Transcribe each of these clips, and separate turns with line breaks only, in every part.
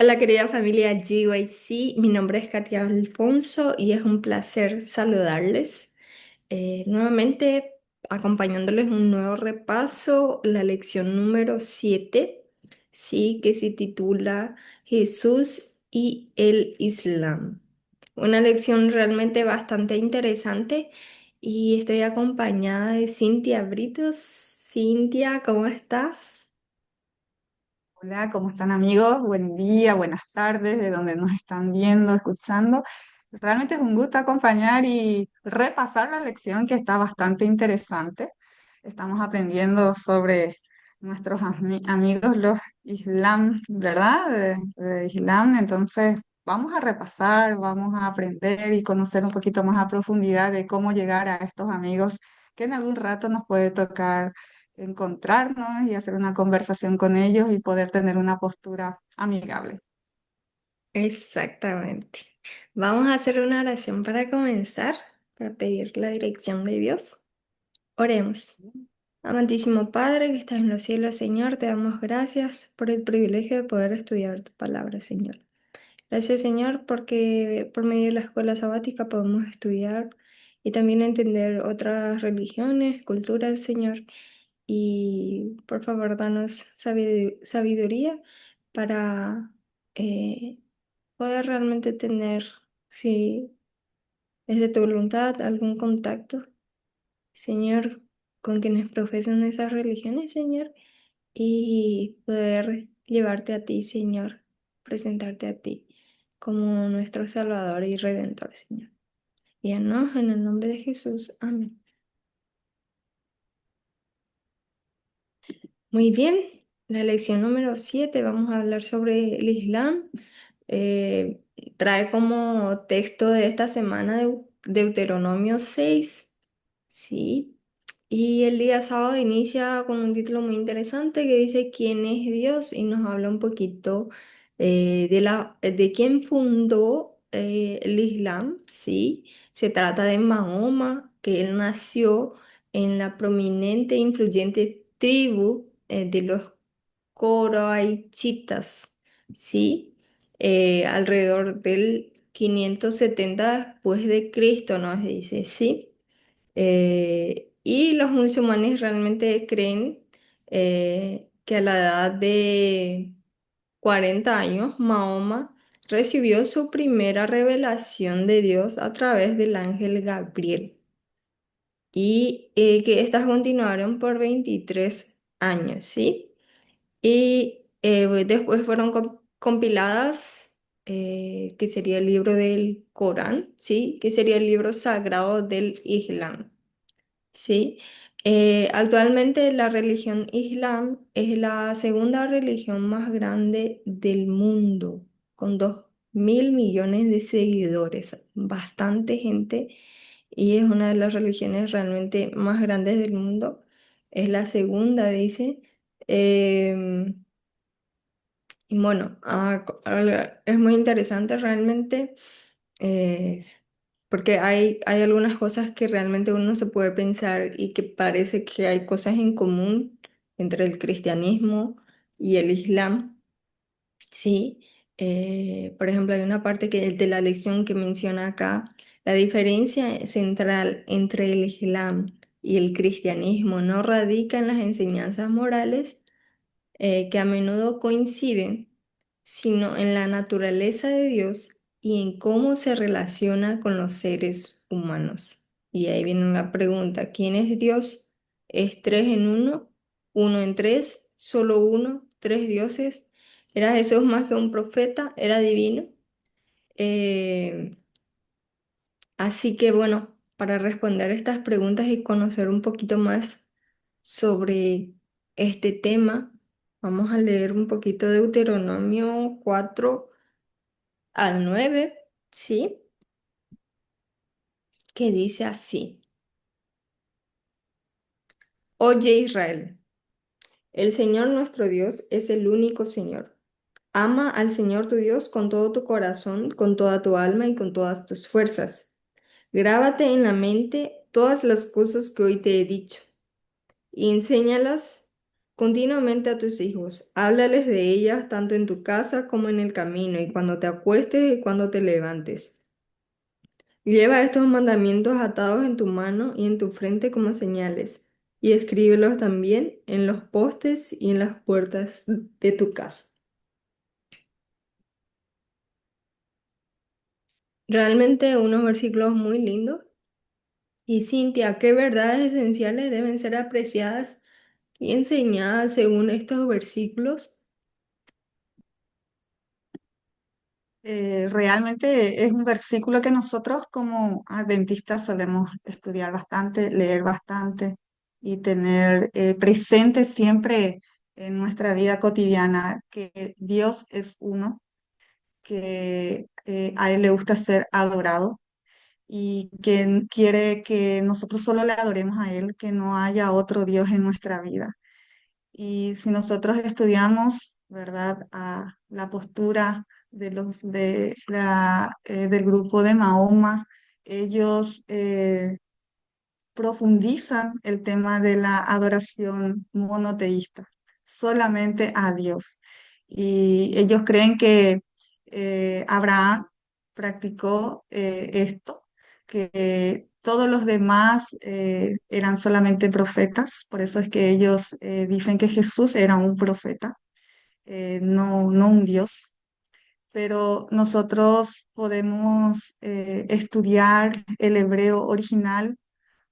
Hola querida familia GYC, mi nombre es Katia Alfonso y es un placer saludarles. Nuevamente acompañándoles un nuevo repaso, la lección número 7, sí, que se titula Jesús y el Islam. Una lección realmente bastante interesante y estoy acompañada de Cintia Britos. Cintia, ¿cómo estás?
Hola, ¿cómo están amigos? Buen día, buenas tardes, de donde nos están viendo, escuchando. Realmente es un gusto acompañar y repasar la lección que está bastante interesante. Estamos aprendiendo sobre nuestros amigos los Islam, ¿verdad? De Islam. Entonces, vamos a repasar, vamos a aprender y conocer un poquito más a profundidad de cómo llegar a estos amigos que en algún rato nos puede tocar encontrarnos y hacer una conversación con ellos y poder tener una postura amigable.
Exactamente. Vamos a hacer una oración para comenzar, para pedir la dirección de Dios. Oremos. Amantísimo Padre que estás en los cielos, Señor, te damos gracias por el privilegio de poder estudiar tu palabra, Señor. Gracias, Señor, porque por medio de la escuela sabática podemos estudiar y también entender otras religiones, culturas, Señor. Y por favor, danos sabiduría para eh, poder realmente tener, si es de tu voluntad, algún contacto, Señor, con quienes profesan esas religiones, Señor, y poder llevarte a ti, Señor, presentarte a ti como nuestro Salvador y Redentor, Señor. Y en el nombre de Jesús. Amén. Muy bien, la lección número 7 vamos a hablar sobre el Islam. Eh, Trae como texto de esta semana Deuteronomio 6. Sí, y el día sábado inicia con un título muy interesante que dice ¿Quién es Dios? Y nos habla un poquito de quién fundó el Islam, ¿sí? Se trata de Mahoma, que él nació en la prominente e influyente tribu de los coroaichitas, ¿sí? Alrededor del 570 después de Cristo, nos dice, ¿sí? Y los musulmanes realmente creen que a la edad de 40 años, Mahoma recibió su primera revelación de Dios a través del ángel Gabriel y que estas continuaron por 23 años, ¿sí? Y después fueron compiladas, que sería el libro del Corán, ¿sí? Que sería el libro sagrado del Islam. Sí, actualmente la religión Islam es la segunda religión más grande del mundo, con 2.000 millones de seguidores, bastante gente, y es una de las religiones realmente más grandes del mundo. Es la segunda, dice. Em, y bueno, es muy interesante realmente. eh, Porque hay algunas cosas que realmente uno se puede pensar y que parece que hay cosas en común entre el cristianismo y el islam, ¿sí? Por ejemplo, hay una parte de la lección que menciona acá, la diferencia central entre el islam y el cristianismo no radica en las enseñanzas morales, que a menudo coinciden, sino en la naturaleza de Dios y en cómo se relaciona con los seres humanos. Y ahí viene la pregunta, ¿quién es Dios? ¿Es tres en uno? ¿Uno en tres? ¿Solo uno? ¿Tres dioses? ¿Era Jesús más que un profeta? ¿Era divino? Eh, Así que bueno, para responder estas preguntas y conocer un poquito más sobre este tema, vamos a leer un poquito de Deuteronomio 4 al 9, ¿sí? Que dice así: Oye Israel, el Señor nuestro Dios es el único Señor. Ama al Señor tu Dios con todo tu corazón, con toda tu alma y con todas tus fuerzas. Grábate en la mente todas las cosas que hoy te he dicho y enséñalas continuamente a tus hijos. Háblales de ellas tanto en tu casa como en el camino, y cuando te acuestes y cuando te levantes. Lleva estos mandamientos atados en tu mano y en tu frente como señales, y escríbelos también en los postes y en las puertas de tu casa. Realmente unos versículos muy lindos. Y Cintia, ¿qué verdades esenciales deben ser apreciadas y enseñadas según estos versículos?
Realmente es un versículo que nosotros como adventistas solemos estudiar bastante, leer bastante y tener presente siempre en nuestra vida cotidiana que Dios es uno, que a Él le gusta ser adorado y que quiere que nosotros solo le adoremos a Él, que no haya otro Dios en nuestra vida. Y si nosotros estudiamos, ¿verdad?, a la postura del grupo de Mahoma, ellos profundizan el tema de la adoración monoteísta, solamente a Dios. Y ellos creen que Abraham practicó esto, que todos los demás eran solamente profetas, por eso es que ellos dicen que Jesús era un profeta, no un Dios. Pero nosotros podemos estudiar el hebreo original.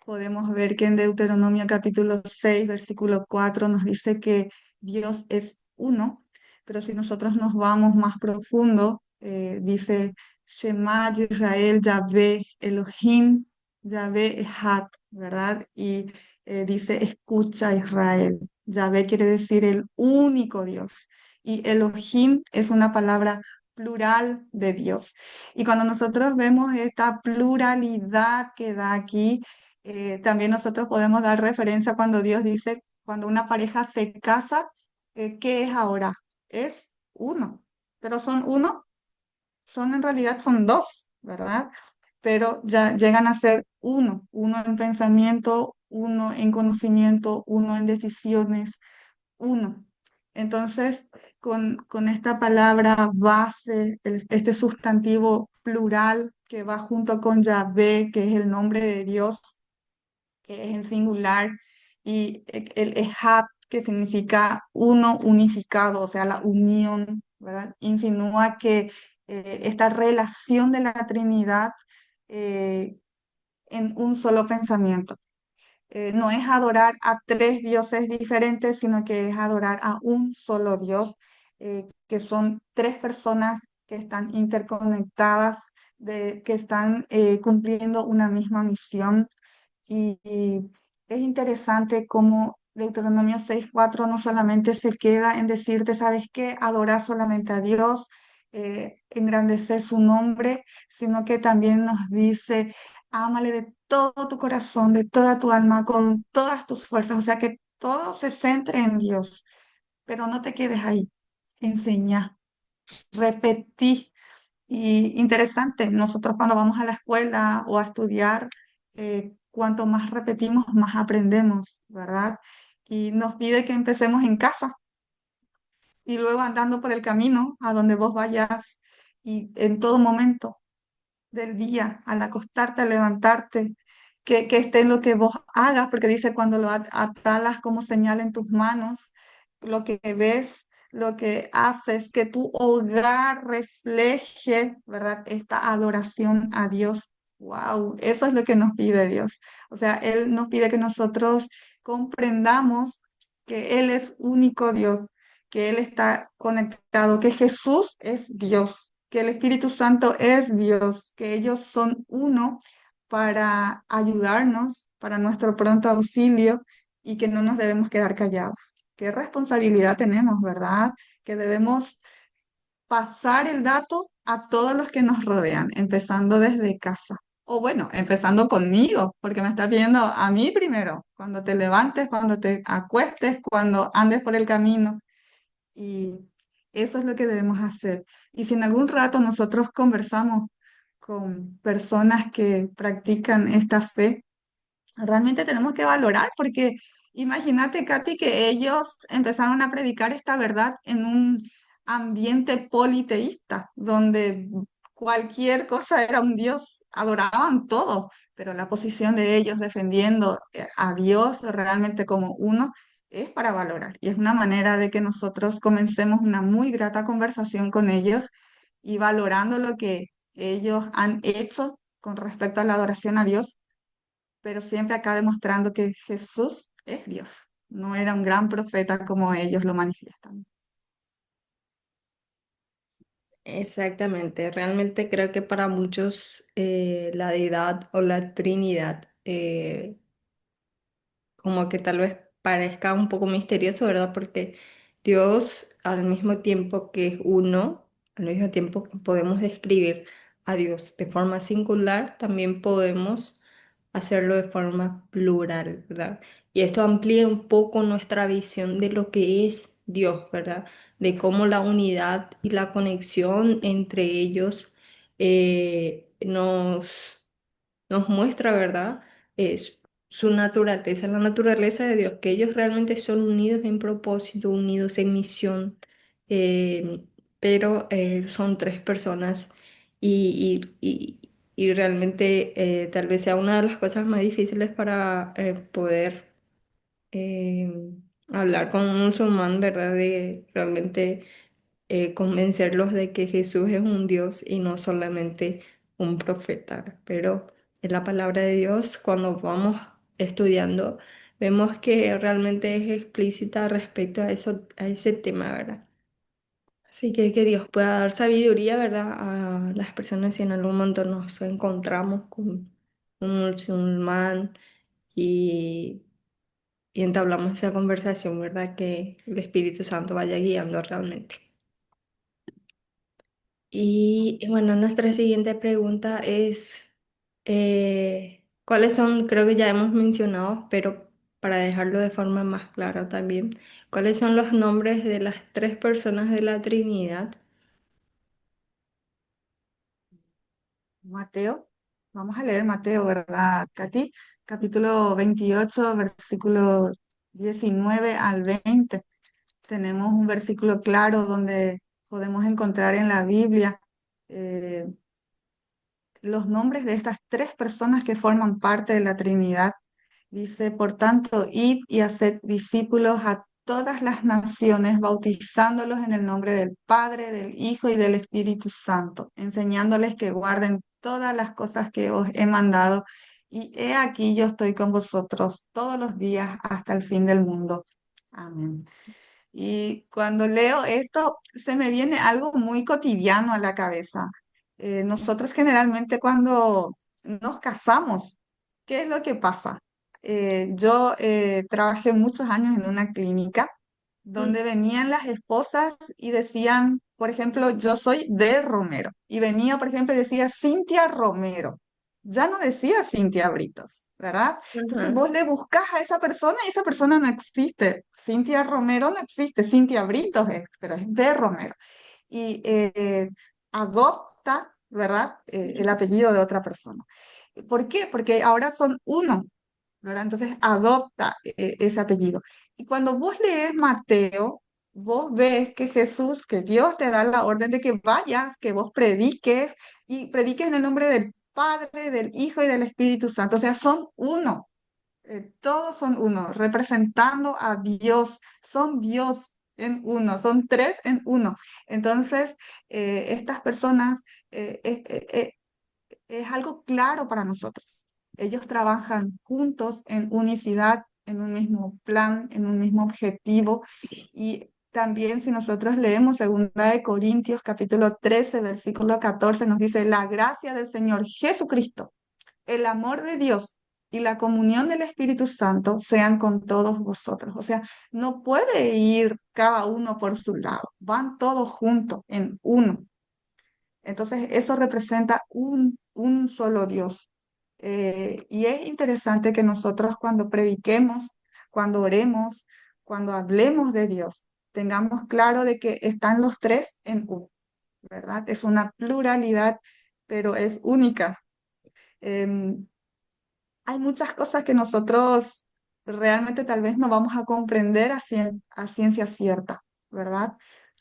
Podemos ver que en Deuteronomio capítulo 6 versículo 4 nos dice que Dios es uno, pero si nosotros nos vamos más profundo, dice Shema Israel, Yahvé Elohim, Yahvé Echad, ¿verdad? Y dice escucha Israel. Yahvé quiere decir el único Dios. Y Elohim es una palabra plural de Dios. Y cuando nosotros vemos esta pluralidad que da aquí, también nosotros podemos dar referencia cuando Dios dice, cuando una pareja se casa, ¿qué es ahora? Es uno, pero son uno, son en realidad son dos, ¿verdad? Pero ya llegan a ser uno, uno en pensamiento, uno en conocimiento, uno en decisiones, uno. Entonces, con esta palabra base, este sustantivo plural que va junto con Yahvé, que es el nombre de Dios, que es en singular, y el Ejab, que significa uno unificado, o sea, la unión, ¿verdad? Insinúa que esta relación de la Trinidad eh, en un solo pensamiento. No es adorar a tres dioses diferentes, sino que es adorar a un solo Dios, que son tres personas que están interconectadas, que están cumpliendo una misma misión. Y es interesante cómo Deuteronomio 6:4 no solamente se queda en decirte, ¿sabes qué? Adorar solamente a Dios, engrandecer su nombre, sino que también nos dice, ámale de todo tu corazón, de toda tu alma, con todas tus fuerzas. O sea, que todo se centre en Dios, pero no te quedes ahí. Enseña, repetí. Y interesante, nosotros cuando vamos a la escuela o a estudiar, cuanto más repetimos, más aprendemos, ¿verdad? Y nos pide que empecemos en casa y luego andando por el camino a donde vos vayas y en todo momento del día, al acostarte, al levantarte, que esté en lo que vos hagas, porque dice cuando lo atalas como señal en tus manos, lo que ves, lo que haces, que tu hogar refleje, ¿verdad? Esta adoración a Dios. Wow, eso es lo que nos pide Dios. O sea, Él nos pide que nosotros comprendamos que Él es único Dios, que Él está conectado, que Jesús es Dios, que el Espíritu Santo es Dios, que ellos son uno para ayudarnos, para nuestro pronto auxilio y que no nos debemos quedar callados. Qué responsabilidad tenemos, ¿verdad? Que debemos pasar el dato a todos los que nos rodean, empezando desde casa. O bueno, empezando conmigo, porque me estás viendo a mí primero, cuando te levantes, cuando te acuestes, cuando andes por el camino. Y eso es lo que debemos hacer. Y si en algún rato nosotros conversamos con personas que practican esta fe, realmente tenemos que valorar porque Imagínate, Katy, que ellos empezaron a predicar esta verdad en un ambiente politeísta, donde cualquier cosa era un dios, adoraban todo, pero la posición de ellos defendiendo a Dios realmente como uno es para valorar y es una manera de que nosotros comencemos una muy grata conversación con ellos y valorando lo que ellos han hecho con respecto a la adoración a Dios, pero siempre acá demostrando que Jesús es Dios, no era un gran profeta como ellos lo manifiestan.
Exactamente, realmente creo que para muchos la deidad o la Trinidad como que tal vez parezca un poco misterioso, ¿verdad? Porque Dios, al mismo tiempo que es uno, al mismo tiempo que podemos describir a Dios de forma singular, también podemos hacerlo de forma plural, ¿verdad? Y esto amplía un poco nuestra visión de lo que es Dios, ¿verdad? De cómo la unidad y la conexión entre ellos nos muestra, ¿verdad? Es su naturaleza, la naturaleza de Dios, que ellos realmente son unidos en propósito, unidos en misión, eh, pero son tres personas y realmente tal vez sea una de las cosas más difíciles para poder eh, hablar con un musulmán, ¿verdad? De realmente convencerlos de que Jesús es un Dios y no solamente un profeta. Pero en la palabra de Dios, cuando vamos estudiando, vemos que realmente es explícita respecto a eso, a ese tema, ¿verdad? Así que Dios pueda dar sabiduría, ¿verdad? A las personas si en algún momento nos encontramos con un musulmán y, y entablamos esa conversación, ¿verdad? Que el Espíritu Santo vaya guiando realmente. Y bueno, nuestra siguiente pregunta es, ¿cuáles son, creo que ya hemos mencionado, pero para dejarlo de forma más clara también, ¿cuáles son los nombres de las tres personas de la Trinidad?
Mateo, vamos a leer Mateo, ¿verdad, Katy? Capítulo 28, versículo 19 al 20. Tenemos un versículo claro donde podemos encontrar en la Biblia eh, los nombres de estas tres personas que forman parte de la Trinidad. Dice, por tanto, id y haced discípulos a todas las naciones, bautizándolos en el nombre del Padre, del Hijo y del Espíritu Santo, enseñándoles que guarden todas las cosas que os he mandado. Y he aquí yo estoy con vosotros todos los días hasta el fin del mundo. Amén. Y cuando leo esto, se me viene algo muy cotidiano a la cabeza. Nosotros generalmente cuando nos casamos, ¿qué es lo que pasa? Yo trabajé muchos años en una clínica
Mm,
donde venían las esposas y decían, por ejemplo, yo soy de Romero. Y venía, por ejemplo, y decía Cintia Romero. Ya no decía Cintia Britos, ¿verdad? Entonces
ajá.
vos le buscas a esa persona y esa persona no existe. Cintia Romero no existe, Cintia Britos es, pero es de Romero. Y adopta, ¿verdad? El apellido de otra persona. ¿Por qué? Porque ahora son uno, ¿verdad? Entonces adopta ese apellido. Y cuando vos lees Mateo, vos ves que Jesús, que Dios te da la orden de que vayas, que vos prediques y prediques en el nombre del Padre, del Hijo y del Espíritu Santo. O sea, son uno, todos son uno, representando a Dios, son Dios en uno, son tres en uno. Entonces, estas personas es algo claro para nosotros. Ellos trabajan juntos en unicidad, en un mismo plan, en un mismo objetivo. Y también si nosotros leemos Segunda de Corintios capítulo 13 versículo 14 nos dice, la gracia del Señor Jesucristo, el amor de Dios y la comunión del Espíritu Santo sean con todos vosotros. O sea, no puede ir cada uno por su lado, van todos juntos en uno. Entonces, eso representa un solo Dios. Y es interesante que nosotros cuando prediquemos, cuando oremos, cuando hablemos de Dios, tengamos claro de que están los tres en uno, ¿verdad? Es una pluralidad, pero es única. Em, Hay muchas cosas que nosotros realmente tal vez no vamos a comprender a ciencia cierta, ¿verdad?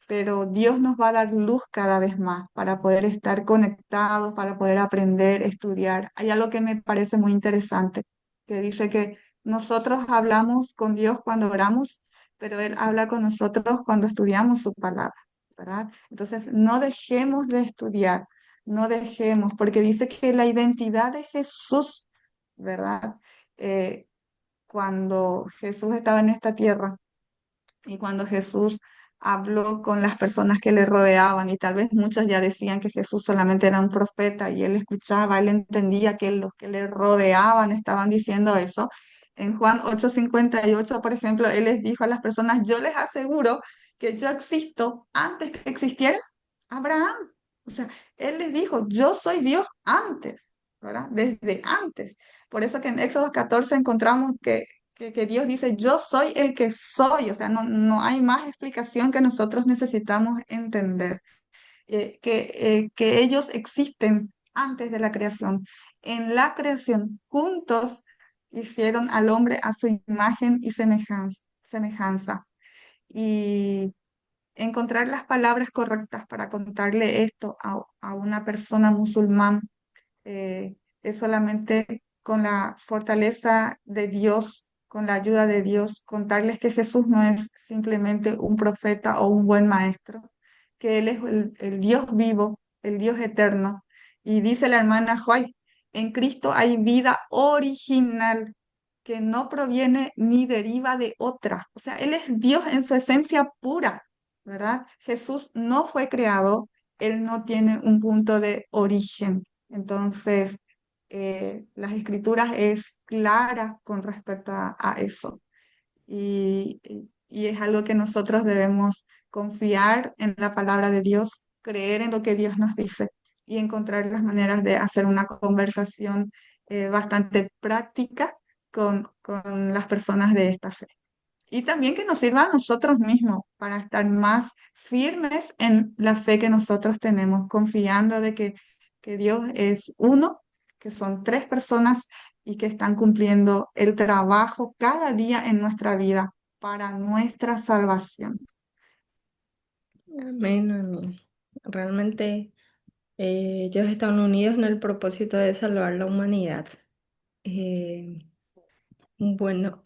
Pero Dios nos va a dar luz cada vez más para poder estar conectados, para poder aprender, estudiar. Hay algo que me parece muy interesante, que dice que nosotros hablamos con Dios cuando oramos, pero Él habla con nosotros cuando estudiamos su palabra, ¿verdad? Entonces, no dejemos de estudiar, no dejemos, porque dice que la identidad de Jesús, ¿verdad? Eh, Cuando Jesús estaba en esta tierra y cuando Jesús habló con las personas que le rodeaban, y tal vez muchos ya decían que Jesús solamente era un profeta, y él escuchaba, él entendía que los que le rodeaban estaban diciendo eso. En Juan 8:58, por ejemplo, él les dijo a las personas: yo les aseguro que yo existo antes que existiera Abraham. O sea, él les dijo: yo soy Dios antes, ¿verdad? Desde antes. Por eso que en Éxodo 14 encontramos que Dios dice: yo soy el que soy. O sea, no hay más explicación que nosotros necesitamos entender. Que ellos existen antes de la creación. En la creación, juntos hicieron al hombre a su imagen y semejanza. Y encontrar las palabras correctas para contarle esto a una persona musulmán, es solamente con la fortaleza de Dios, con la ayuda de Dios, contarles que Jesús no es simplemente un profeta o un buen maestro, que Él es el Dios vivo, el Dios eterno. Y dice la hermana Joy: en Cristo hay vida original que no proviene ni deriva de otra. O sea, Él es Dios en su esencia pura, ¿verdad? Jesús no fue creado, Él no tiene un punto de origen. Entonces, las escrituras es clara con respecto a eso. Y es algo que nosotros debemos confiar en la palabra de Dios, creer en lo que Dios nos dice y encontrar las maneras de hacer una conversación bastante práctica con las personas de esta fe. Y también que nos sirva a nosotros mismos para estar más firmes en la fe que nosotros tenemos, confiando de que Dios es uno, que son tres personas y que están cumpliendo el trabajo cada día en nuestra vida para nuestra salvación.
Amén, amén. Realmente ellos están unidos en el propósito de salvar la humanidad. Eh, bueno,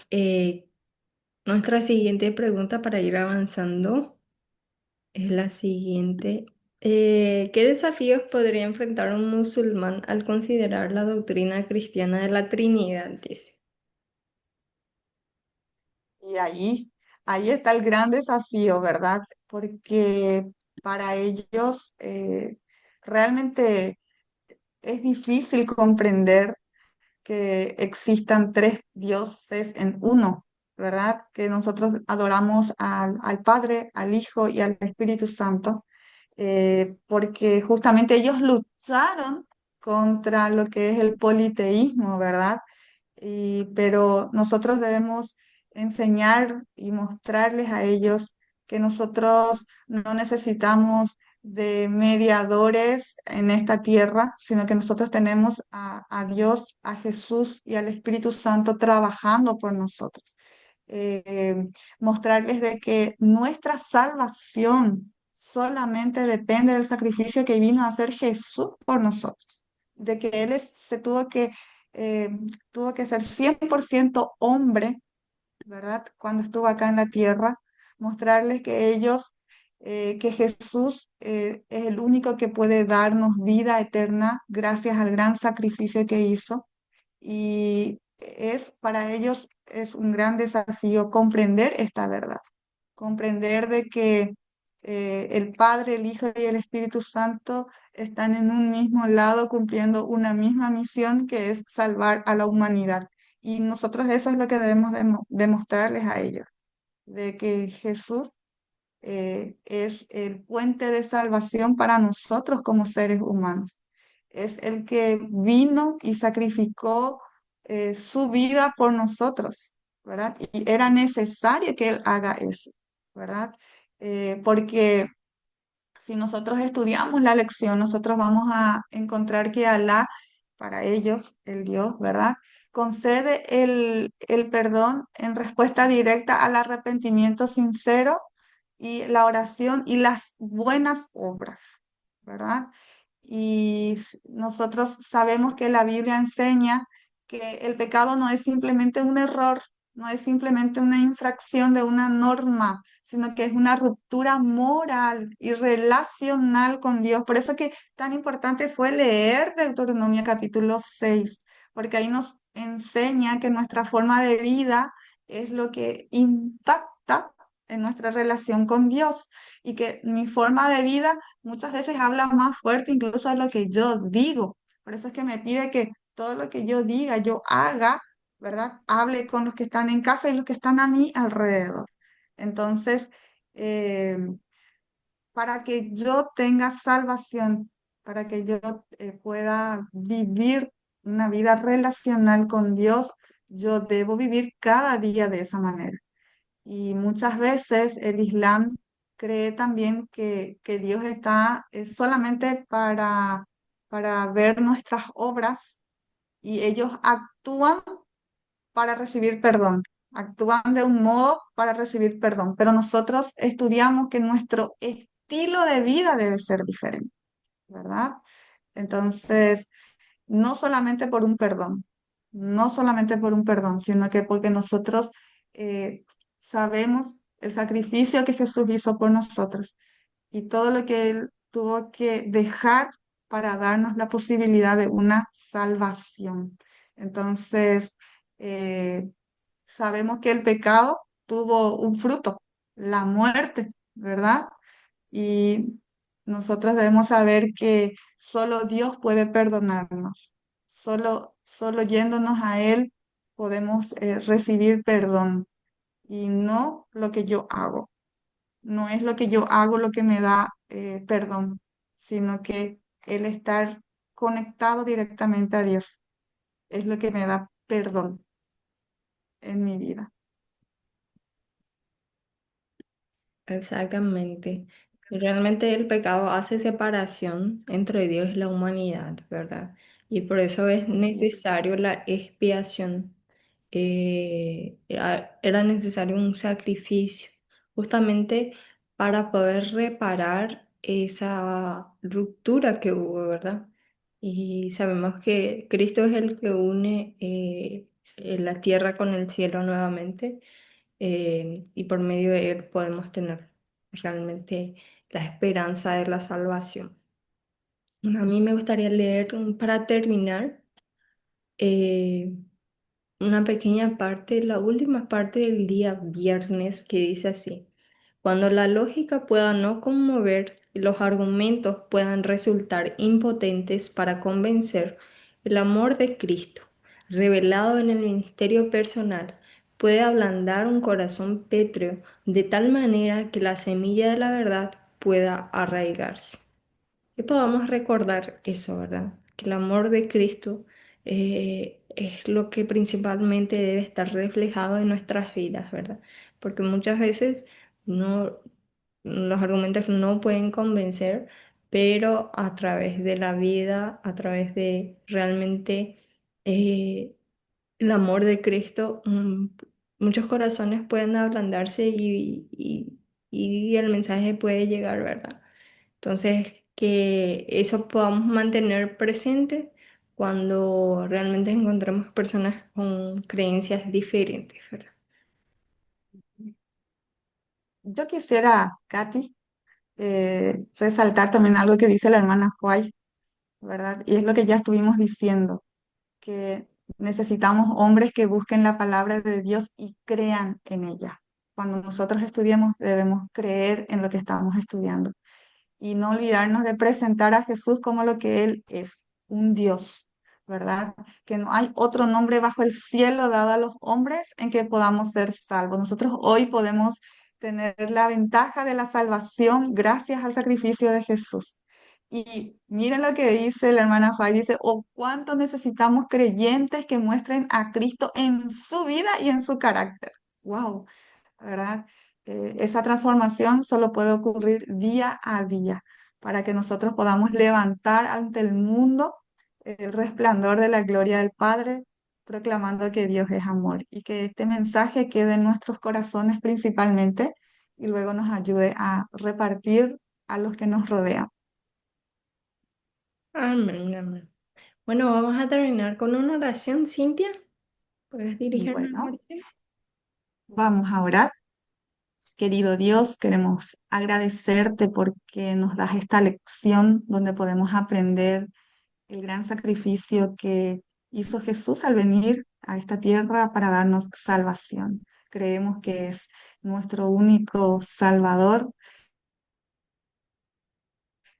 nuestra siguiente pregunta para ir avanzando es la siguiente. ¿Qué desafíos podría enfrentar un musulmán al considerar la doctrina cristiana de la Trinidad? Dice.
Y ahí está el gran desafío, ¿verdad? Porque para ellos realmente es difícil comprender que existan tres dioses en uno, ¿verdad? Que nosotros adoramos al Padre, al Hijo y al Espíritu Santo, porque justamente ellos lucharon contra lo que es el politeísmo, ¿verdad? Pero nosotros debemos enseñar y mostrarles a ellos que nosotros no necesitamos de mediadores en esta tierra, sino que nosotros tenemos a Dios, a Jesús y al Espíritu Santo trabajando por nosotros. Mostrarles de que nuestra salvación solamente depende del sacrificio que vino a hacer Jesús por nosotros, de que se eh, tuvo que ser 100% hombre, ¿verdad? Cuando estuvo acá en la tierra, mostrarles que que Jesús es el único que puede darnos vida eterna gracias al gran sacrificio que hizo. Y para ellos es un gran desafío comprender esta verdad, comprender de que el Padre, el Hijo y el Espíritu Santo están en un mismo lado cumpliendo una misma misión, que es salvar a la humanidad. Y nosotros eso es lo que debemos demostrarles a ellos, de que Jesús es el puente de salvación para nosotros como seres humanos. Es el que vino y sacrificó su vida por nosotros, ¿verdad? Y era necesario que Él haga eso, ¿verdad? Porque si nosotros estudiamos la lección, nosotros vamos a encontrar que Alá para ellos, el Dios, ¿verdad? Concede el perdón en respuesta directa al arrepentimiento sincero y la oración y las buenas obras, ¿verdad? Y nosotros sabemos que la Biblia enseña que el pecado no es simplemente un error, no es simplemente una infracción de una norma, sino que es una ruptura moral y relacional con Dios. Por eso que tan importante fue leer Deuteronomio capítulo 6, porque ahí nos enseña que nuestra forma de vida es lo que impacta en nuestra relación con Dios y que mi forma de vida muchas veces habla más fuerte incluso de lo que yo digo. Por eso es que me pide que todo lo que yo diga, yo haga, ¿verdad? Hable con los que están en casa y los que están a mi alrededor. Entonces, eh, para que yo tenga salvación, para que yo pueda vivir una vida relacional con Dios, yo debo vivir cada día de esa manera. Y muchas veces el Islam cree también que Dios está solamente para ver nuestras obras y ellos actúan para recibir perdón, actúan de un modo para recibir perdón, pero nosotros estudiamos que nuestro estilo de vida debe ser diferente, ¿verdad? Entonces, no solamente por un perdón, no solamente por un perdón, sino que porque nosotros sabemos el sacrificio que Jesús hizo por nosotros y todo lo que Él tuvo que dejar para darnos la posibilidad de una salvación. Entonces, eh, sabemos que el pecado tuvo un fruto, la muerte, ¿verdad? Y nosotros debemos saber que solo Dios puede perdonarnos. Solo yéndonos a Él podemos recibir perdón y no lo que yo hago. No es lo que yo hago lo que me da perdón, sino que el estar conectado directamente a Dios es lo que me da perdón en mi vida.
Exactamente. Y realmente el pecado hace separación entre Dios y la humanidad, ¿verdad? Y por eso es necesario la expiación. Era necesario un sacrificio, justamente para poder reparar esa ruptura que hubo, ¿verdad? Y sabemos que Cristo es el que une la tierra con el cielo nuevamente, y por medio de él podemos tener realmente la esperanza de la salvación. Bueno, a mí me gustaría leer para terminar eh, una pequeña parte, la última parte del día viernes que dice así: cuando la lógica pueda no conmover y los argumentos puedan resultar impotentes para convencer, el amor de Cristo, revelado en el ministerio personal, puede ablandar un corazón pétreo de tal manera que la semilla de la verdad pueda arraigarse. Que podamos recordar eso, ¿verdad? Que el amor de Cristo es lo que principalmente debe estar reflejado en nuestras vidas, ¿verdad? Porque muchas veces no, los argumentos no pueden convencer, pero a través de la vida, a través de realmente eh, el amor de Cristo, muchos corazones pueden ablandarse y el mensaje puede llegar, ¿verdad? Entonces, que eso podamos mantener presente cuando realmente encontramos personas con creencias diferentes, ¿verdad?
Yo quisiera, Katy, resaltar también algo que dice la hermana White, ¿verdad? Y es lo que ya estuvimos diciendo, que necesitamos hombres que busquen la palabra de Dios y crean en ella. Cuando nosotros estudiemos, debemos creer en lo que estamos estudiando y no olvidarnos de presentar a Jesús como lo que Él es, un Dios, ¿verdad? Que no hay otro nombre bajo el cielo dado a los hombres en que podamos ser salvos. Nosotros hoy podemos tener la ventaja de la salvación gracias al sacrificio de Jesús. Y miren lo que dice la hermana Fay, dice, oh, cuánto necesitamos creyentes que muestren a Cristo en su vida y en su carácter. Wow, ¿verdad? Esa transformación solo puede ocurrir día a día para que nosotros podamos levantar ante el mundo el resplandor de la gloria del Padre, proclamando que Dios es amor y que este mensaje quede en nuestros corazones principalmente y luego nos ayude a repartir a los que nos rodean.
Amén, amén. Bueno, vamos a terminar con una oración, Cintia. ¿Puedes dirigirnos la
Bueno,
oración?
vamos a orar. Querido Dios, queremos agradecerte porque nos das esta lección donde podemos aprender el gran sacrificio que hizo Jesús al venir a esta tierra para darnos salvación. Creemos que es nuestro único Salvador.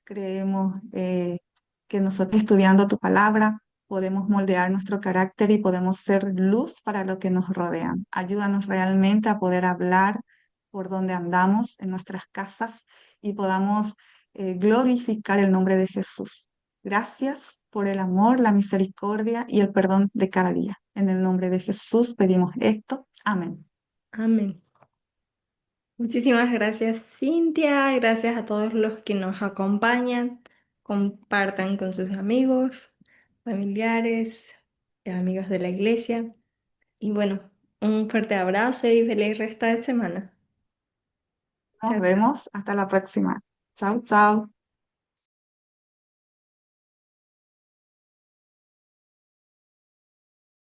Creemos que nosotros estudiando tu palabra podemos moldear nuestro carácter y podemos ser luz para lo que nos rodean. Ayúdanos realmente a poder hablar por donde andamos, en nuestras casas, y podamos glorificar el nombre de Jesús. Gracias por el amor, la misericordia y el perdón de cada día. En el nombre de Jesús pedimos esto. Amén.
Amén. Muchísimas gracias, Cintia. Gracias a todos los que nos acompañan. Compartan con sus amigos, familiares, amigos de la iglesia. Y bueno, un fuerte abrazo y feliz resto de semana.
Nos
Chao.
vemos. Hasta la próxima. Chao, chao.